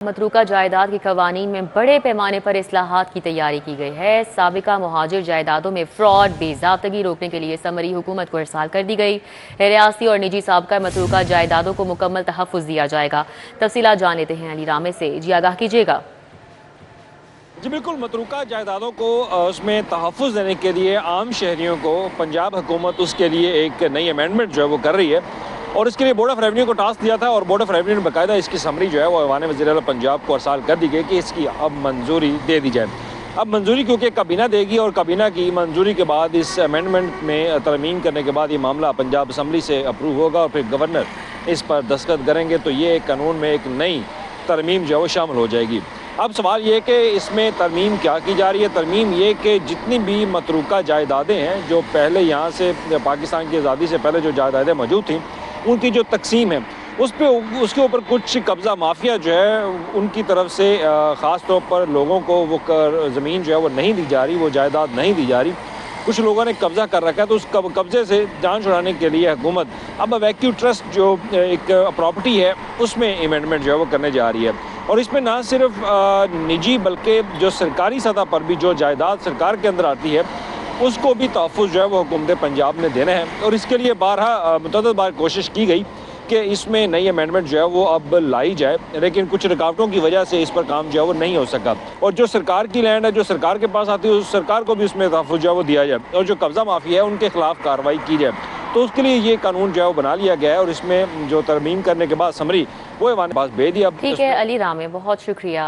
मतरूका जायदाद के कवानीन में बड़े पैमाने पर इस्लाहात की तैयारी की गई है। साबिका मुहाजिर जायदादों में फ्रॉड बेज़ाब्तगी रोकने के लिए समरी हुकूमत को इरसाल कर दी गई है। रियासती और निजी साबिका मतरूका जायदादों को मुकम्मल तहफ़्फ़ुज़ दिया जाएगा। तफसीलात जान लेते हैं अली रामे से। जी आगाह कीजिएगा। जी बिल्कुल, मतरूका जायदादों को उसमें तहफ़्फ़ुज़ देने के लिए आम शहरियों को पंजाब हुकूमत उसके लिए एक नई अमेंडमेंट जो है वो कर रही है और इसके लिए बोर्ड ऑफ रेवेन्यू को टास्क दिया था और बोर्ड ऑफ रेवेन्यू ने बाकायदा इसकी समरी जो है वो ऐवान वज़ीर-ए-आला पंजाब को अरसाल कर दी गई कि इसकी अब मंजूरी दे दी जाए। अब मंजूरी क्योंकि काबीना देगी और काबीना की मंजूरी के बाद इस अमेंडमेंट में तरमीम करने के बाद ये मामला पंजाब असम्बली से अप्रूव होगा और फिर गवर्नर इस पर दस्तखत करेंगे तो ये कानून में एक नई तरमीम जो है वो शामिल हो जाएगी। अब सवाल ये कि इसमें तरमीम क्या की जा रही है। तरमीम ये कि जितनी भी मतरूका जायदादें हैं जो पहले यहाँ से पाकिस्तान की आज़ादी से पहले जो जायदादें मौजूद थीं उनकी जो तकसीम है उसके ऊपर कुछ कब्ज़ा माफिया जो है उनकी तरफ से ख़ास तौर पर लोगों को वो ज़मीन जो है वो नहीं दी जा रही, वो जायदाद नहीं दी जा रही। कुछ लोगों ने कब्ज़ा कर रखा है तो उस कब्ज़े से जान छुड़ाने के लिए हुकूमत अब वैक्यू ट्रस्ट जो एक प्रॉपर्टी है उसमें अमेंडमेंट जो है वो करने जा रही है और इसमें ना सिर्फ निजी बल्कि जो सरकारी सतह पर भी जो जायदाद सरकार के अंदर आती है उसको भी तहफ़्फ़ुज़ जो है वो हुकूमत पंजाब ने देना है और इसके लिए मुतअद्दिद बार कोशिश की गई कि इसमें नई अमेंडमेंट जो है वो अब लाई जाए, लेकिन कुछ रुकावटों की वजह से इस पर काम जो है वो नहीं हो सका और जो सरकार की लैंड है जो सरकार के पास आती है उस सरकार को भी उसमें तहफ़्फ़ुज़ जो है वो दिया जाए और जो कब्ज़ा माफिया है उनके खिलाफ कार्रवाई की जाए। तो उसके लिए ये कानून जो है वो बना लिया गया है और इसमें जो तरमीम करने के बाद समरी वो ऐवान पास भेज दिया। ठीक है अली रामे, बहुत शुक्रिया।